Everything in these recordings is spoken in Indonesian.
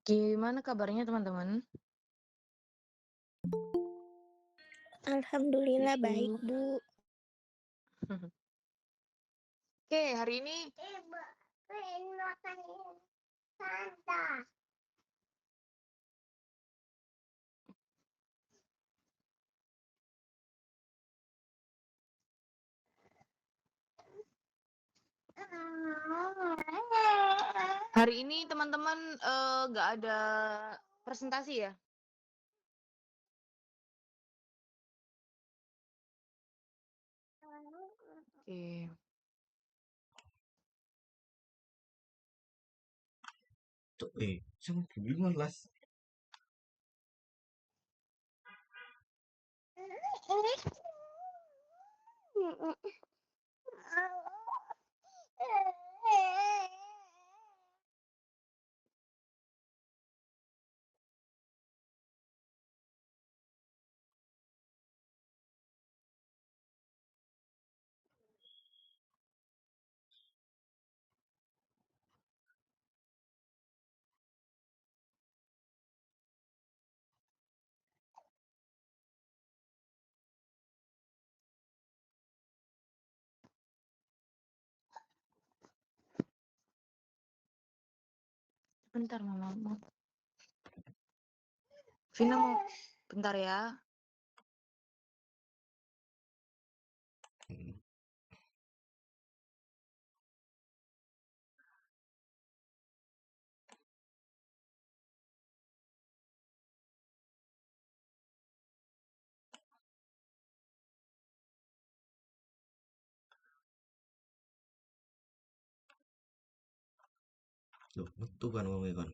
Gimana kabarnya teman-teman? Alhamdulillah baik, Ibu. Bu. Oke, hari ini teman-teman nggak ada presentasi ya? Oke. Siapa bingung las? Bentar mama mau. Vina mau bentar ya. Loh, metu kan ngomongnya kan.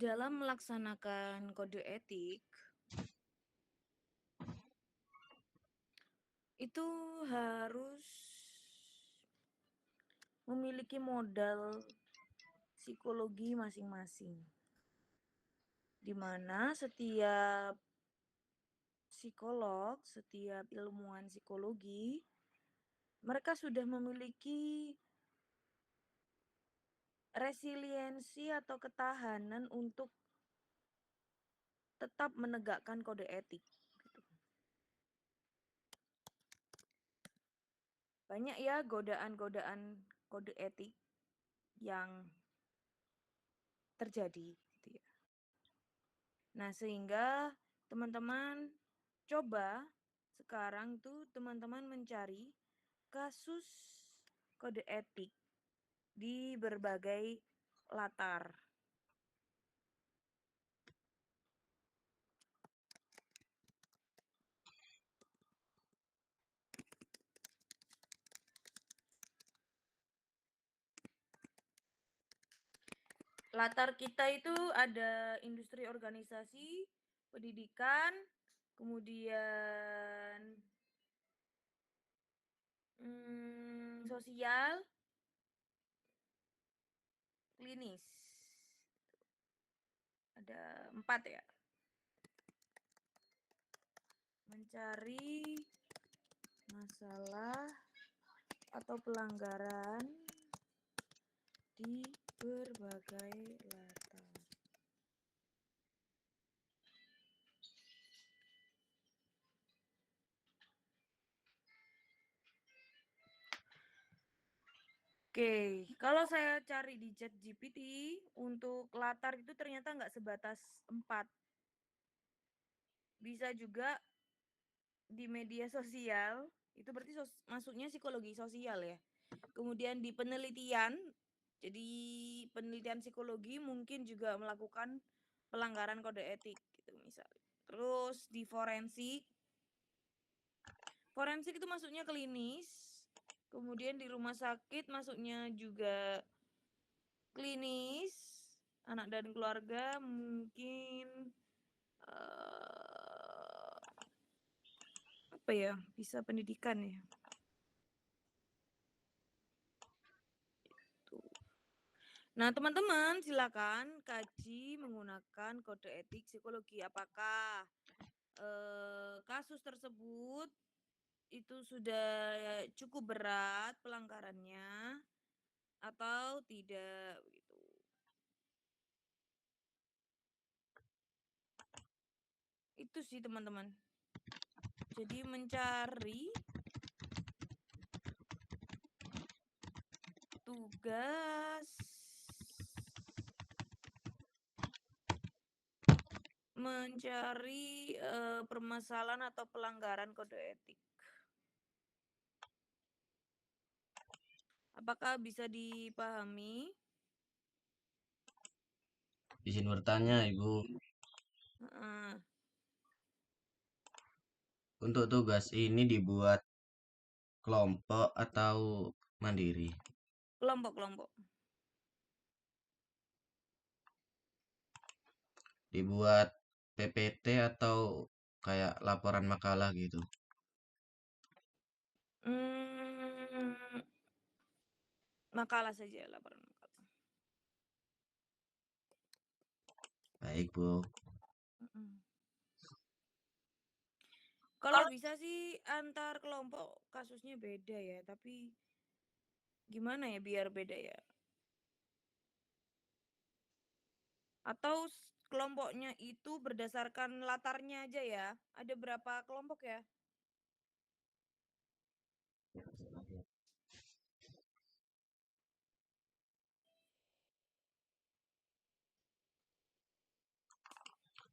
Dalam melaksanakan kode etik, itu harus memiliki modal psikologi masing-masing, di mana setiap psikolog, setiap ilmuwan psikologi, mereka sudah memiliki resiliensi atau ketahanan untuk tetap menegakkan kode etik. Banyak ya godaan-godaan kode etik yang terjadi gitu ya. Nah, sehingga teman-teman coba sekarang tuh teman-teman mencari kasus kode etik di berbagai latar. latar kita itu ada industri organisasi, pendidikan, kemudian sosial, klinis. Ada 4 ya. Mencari masalah atau pelanggaran di berbagai latar. Oke, kalau saya cari di ChatGPT untuk latar itu ternyata nggak sebatas 4. Bisa juga di media sosial, itu berarti masuknya psikologi sosial ya. Kemudian di penelitian, jadi penelitian psikologi mungkin juga melakukan pelanggaran kode etik gitu misalnya. Terus di forensik, forensik itu masuknya klinis. Kemudian di rumah sakit masuknya juga klinis, anak dan keluarga mungkin apa ya, bisa pendidikan ya. Nah, teman-teman silakan kaji menggunakan kode etik psikologi. Apakah kasus tersebut itu sudah cukup berat pelanggarannya atau tidak gitu. Itu sih teman-teman. Jadi mencari tugas mencari permasalahan atau pelanggaran kode etik. Apakah bisa dipahami? Izin bertanya, Ibu. Untuk tugas ini dibuat kelompok atau mandiri? Kelompok-kelompok. Dibuat PPT atau kayak laporan makalah gitu? Makalah saja, laporan makalah. Baik, Bu. Kalau bisa sih antar kelompok kasusnya beda ya, tapi gimana ya biar beda ya? Atau kelompoknya itu berdasarkan latarnya aja ya? Ada berapa kelompok ya?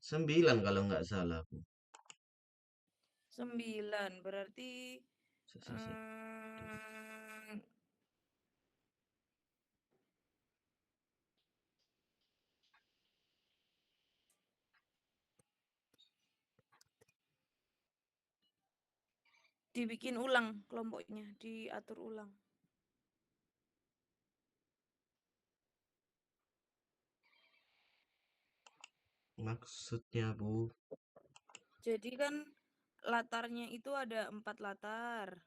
Sembilan kalau nggak salah, Bu. 9, berarti dibikin ulang kelompoknya, diatur ulang. Maksudnya, Bu? Jadi kan latarnya itu ada 4 latar.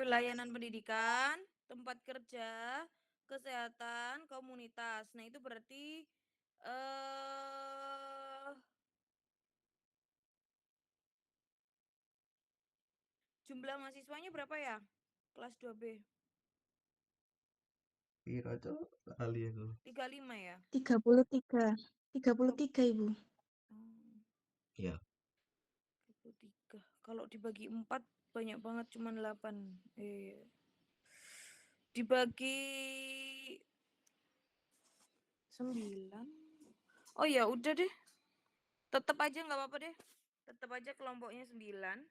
Layanan pendidikan, tempat kerja, kesehatan, komunitas. Nah, itu berarti jumlah mahasiswanya berapa ya? Kelas 2B. Kira tuh kali itu. 35 ya? 33. 33, Ibu. Iya. 33. Kalau dibagi 4 banyak banget, cuma 8. Dibagi 9. Oh ya, udah deh. Tetap aja nggak apa-apa deh. Tetap aja kelompoknya 9.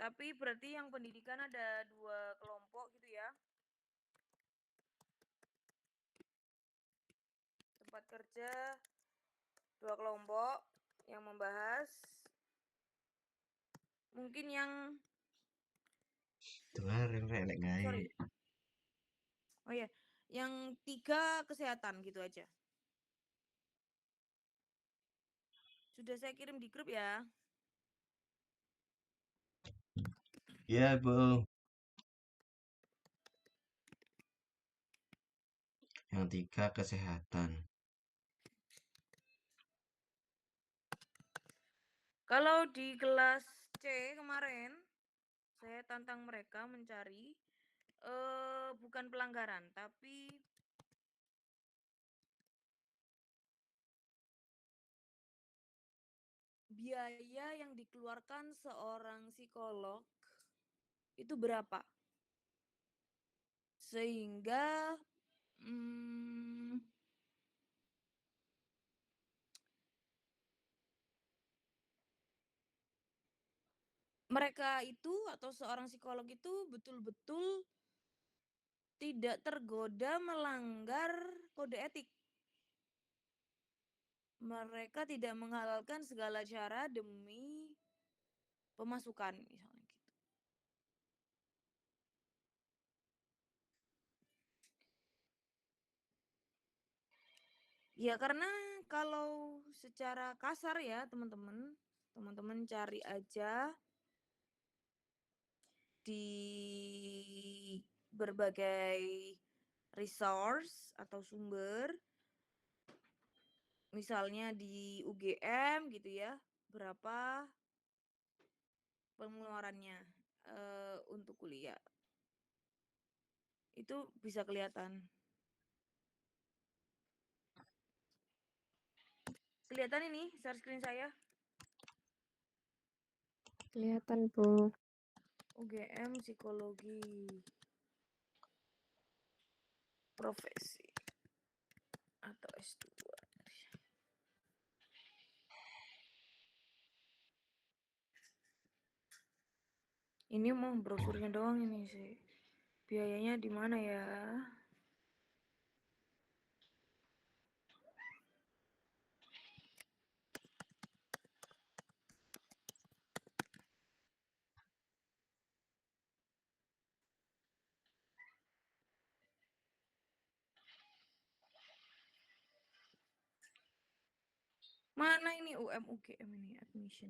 Tapi berarti yang pendidikan ada 2 kelompok gitu ya. Tempat kerja 2 kelompok yang membahas Mungkin yang Dengar relek ngai. sorry. Oh ya, yang 3 kesehatan gitu aja. Sudah saya kirim di grup ya. Ya, Bu. Yang 3 kesehatan. Kalau di kelas C kemarin, saya tantang mereka mencari bukan pelanggaran, tapi biaya yang dikeluarkan seorang psikolog itu berapa? Sehingga mereka itu atau seorang psikolog itu betul-betul tidak tergoda melanggar kode etik. Mereka tidak menghalalkan segala cara demi pemasukan misalnya gitu. Ya karena kalau secara kasar ya teman-teman cari aja di berbagai resource atau sumber, misalnya di UGM gitu ya, berapa pengeluarannya untuk kuliah. Itu bisa kelihatan. Kelihatan ini share screen saya? Kelihatan, Bu. UGM Psikologi Profesi atau S2. Ini mau brosurnya doang ini sih. Biayanya di mana ya? Mana ini UM UGM ini admission?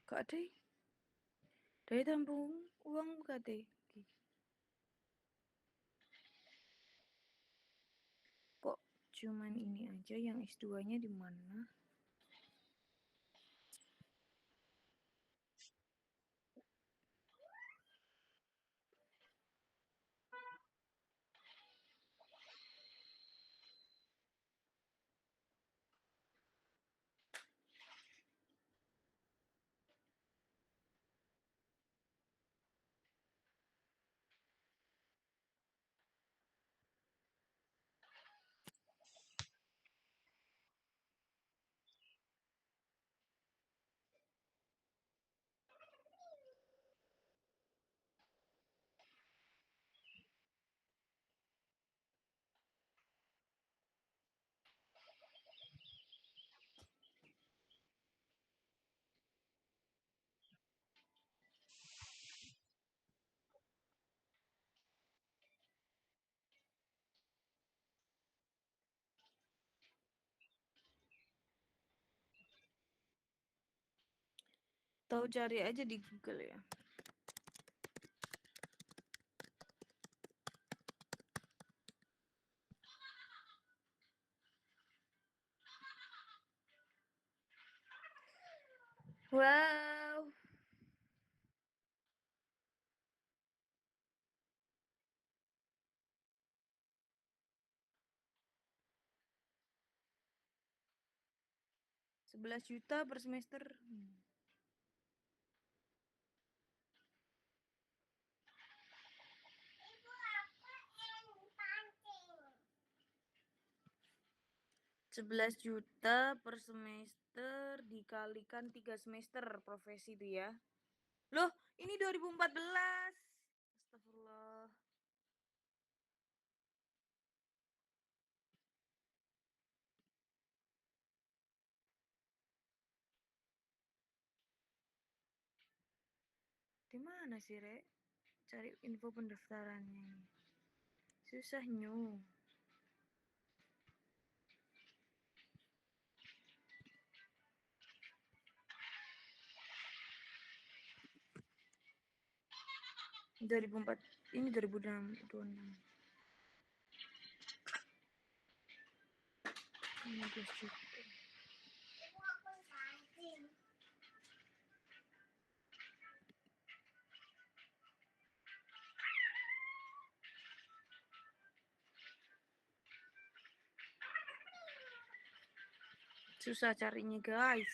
Gak ada. Daya tampung uang gak ada. Kok cuman ini aja yang S2-nya di mana? Tahu cari aja di Google ya. Wow. $11 juta per semester. $11 juta per semester dikalikan 3 semester profesi itu ya. Loh, ini 2014. Astagfirullah. Di mana sih, Rek? Cari info pendaftarannya. Susah nyu. Dari 2004 ini 2026. 15 juta. Susah carinya, guys.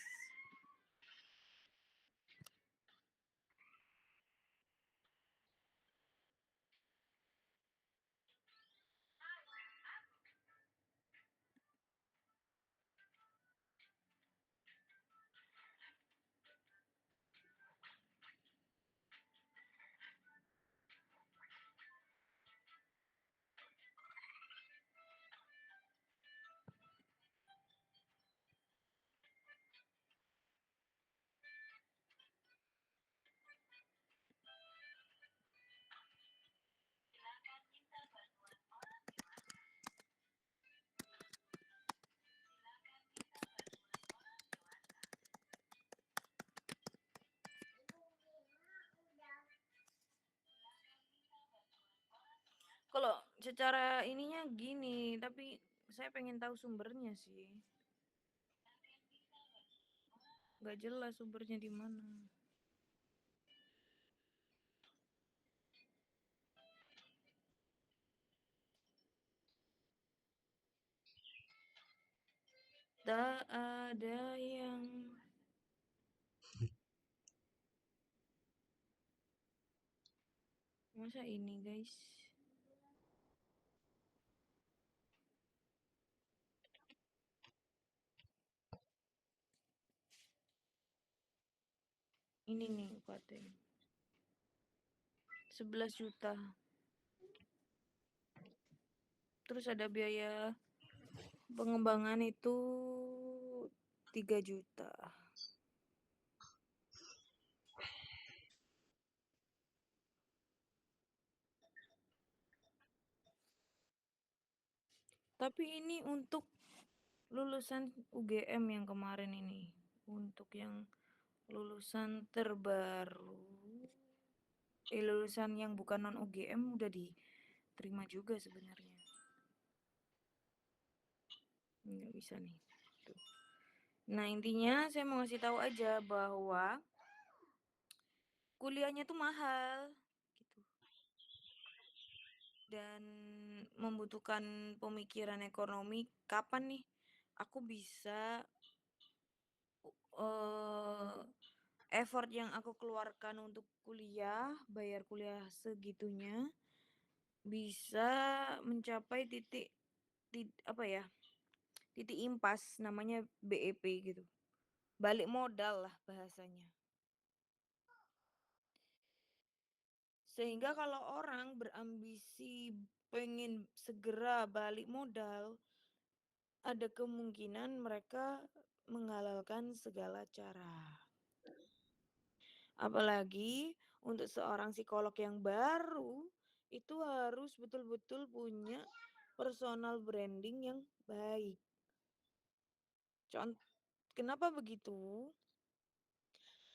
Kalau secara ininya gini, tapi saya pengen tahu sumbernya sih. Nggak jelas sumbernya di mana. Tak ada yang masa ini, guys. Ini nih UKT. 11 juta. Terus ada biaya pengembangan itu 3 juta. Tapi ini untuk lulusan UGM yang kemarin ini. Untuk yang lulusan terbaru. Lulusan yang bukan non UGM udah diterima juga sebenarnya. Nggak bisa nih. Tuh. Nah, intinya saya mau ngasih tahu aja bahwa kuliahnya tuh mahal gitu. Dan membutuhkan pemikiran ekonomi kapan nih aku bisa effort yang aku keluarkan untuk kuliah, bayar kuliah segitunya bisa mencapai titik apa ya? Titik impas namanya BEP gitu. Balik modal lah bahasanya. Sehingga kalau orang berambisi pengen segera balik modal, ada kemungkinan mereka menghalalkan segala cara. Apalagi untuk seorang psikolog yang baru, itu harus betul-betul punya personal branding yang baik. Kenapa begitu?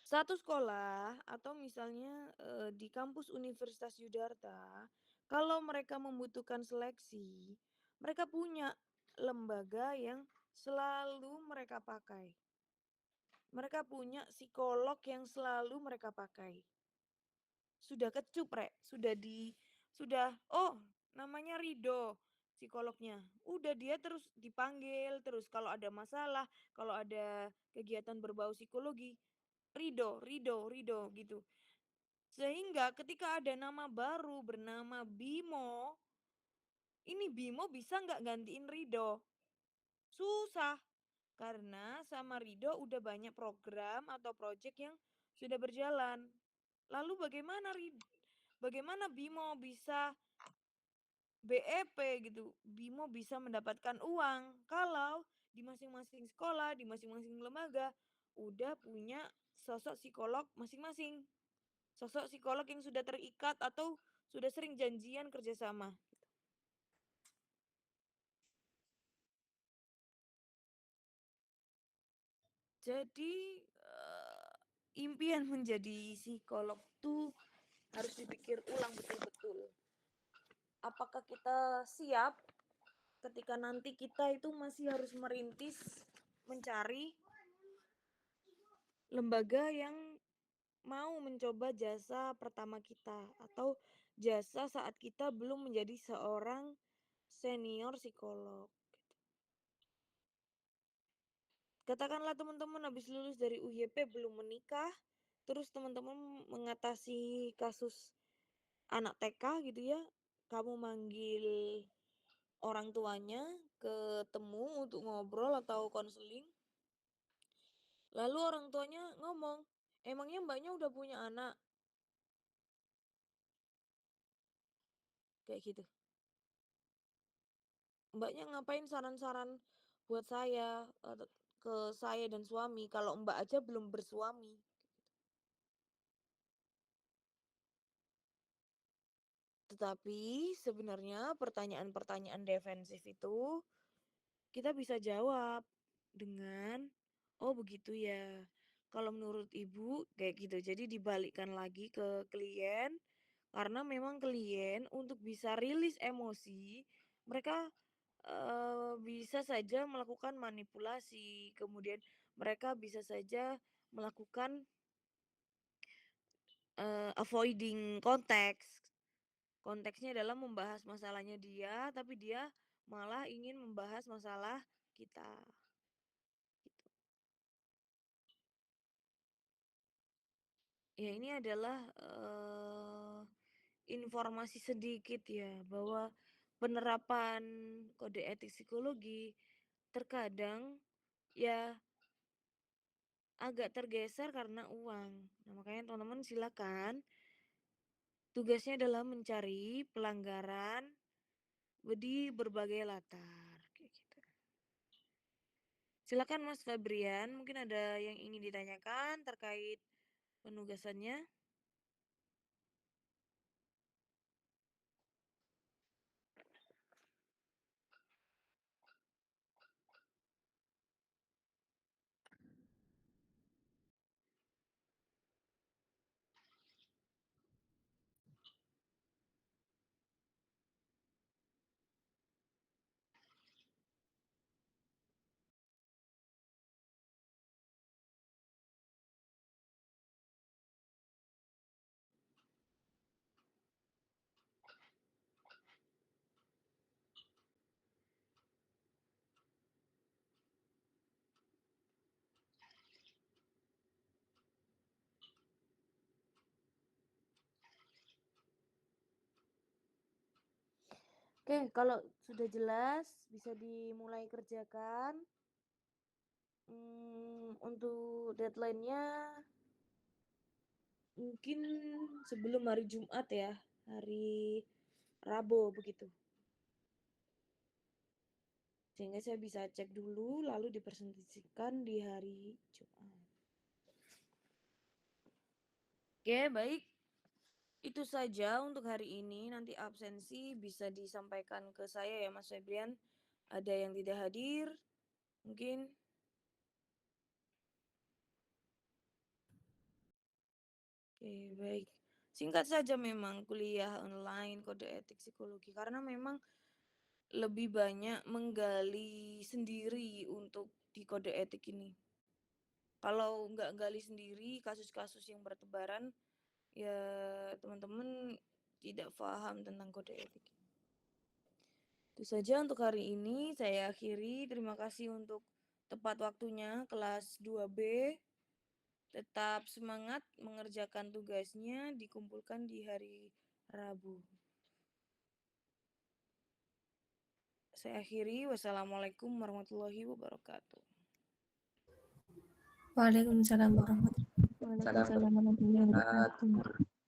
Satu sekolah atau misalnya di kampus Universitas Yudharta, kalau mereka membutuhkan seleksi, mereka punya lembaga yang selalu mereka pakai. Mereka punya psikolog yang selalu mereka pakai. Sudah kecup, Rek. Namanya Rido psikolognya. Udah dia terus dipanggil, terus kalau ada masalah, kalau ada kegiatan berbau psikologi, Rido gitu. Sehingga ketika ada nama baru bernama Bimo, ini Bimo bisa nggak gantiin Rido? Susah. Karena sama Rido udah banyak program atau proyek yang sudah berjalan. Lalu bagaimana Bimo bisa BEP gitu? Bimo bisa mendapatkan uang kalau di masing-masing sekolah, di masing-masing lembaga udah punya sosok psikolog masing-masing. sosok psikolog yang sudah terikat atau sudah sering janjian kerjasama. Jadi impian menjadi psikolog tuh harus dipikir ulang betul-betul. Apakah kita siap ketika nanti kita itu masih harus merintis mencari lembaga yang mau mencoba jasa pertama kita atau jasa saat kita belum menjadi seorang senior psikolog. Katakanlah teman-teman habis lulus dari UYP belum menikah, terus teman-teman mengatasi kasus anak TK gitu ya, kamu manggil orang tuanya ketemu untuk ngobrol atau konseling. Lalu orang tuanya ngomong, emangnya mbaknya udah punya anak? Kayak gitu. Mbaknya ngapain saran-saran buat saya, ke saya dan suami, kalau mbak aja belum bersuami. Tetapi sebenarnya pertanyaan-pertanyaan defensif itu kita bisa jawab dengan, oh begitu ya. Kalau menurut ibu kayak gitu. Jadi dibalikkan lagi ke klien, karena memang klien untuk bisa rilis emosi, mereka bisa saja melakukan manipulasi, kemudian mereka bisa saja melakukan avoiding konteks. Konteksnya adalah membahas masalahnya dia, tapi dia malah ingin membahas masalah kita. Gitu. Ya ini adalah informasi sedikit ya bahwa penerapan kode etik psikologi terkadang ya agak tergeser karena uang. Nah, makanya teman-teman silakan tugasnya adalah mencari pelanggaran di berbagai latar kayak gitu. Silakan Mas Febrian, mungkin ada yang ingin ditanyakan terkait penugasannya. Oke, kalau sudah jelas bisa dimulai kerjakan. Untuk deadline-nya mungkin sebelum hari Jumat ya, hari Rabu begitu. Sehingga saya bisa cek dulu lalu dipresentasikan di hari Jumat. Oke, baik. Itu saja untuk hari ini. Nanti absensi bisa disampaikan ke saya ya Mas Febrian. Ada yang tidak hadir, mungkin. Oke, baik. Singkat saja memang kuliah online kode etik psikologi karena memang lebih banyak menggali sendiri untuk di kode etik ini. Kalau nggak gali sendiri kasus-kasus yang bertebaran, ya teman-teman tidak paham tentang kode etik. Itu saja untuk hari ini saya akhiri. Terima kasih untuk tepat waktunya kelas 2B. Tetap semangat mengerjakan tugasnya, dikumpulkan di hari Rabu. Saya akhiri. Wassalamualaikum warahmatullahi wabarakatuh. Waalaikumsalam warahmatullahi wabarakatuh.